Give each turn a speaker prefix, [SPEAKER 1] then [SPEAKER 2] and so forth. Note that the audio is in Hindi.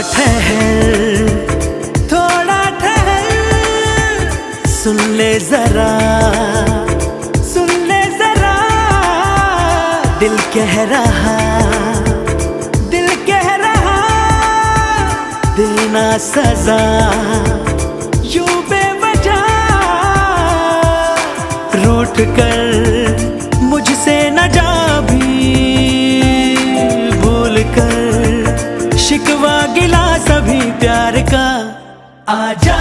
[SPEAKER 1] ठहर, थोड़ा ठहर, सुन ले जरा, सुन ले जरा, दिल कह रहा, दिल कह रहा, देना सजा यूं बेवजह, रूठ कर मुझसे न जा भी, भूल कर शिकवा गिला सभी प्यार का, आजा।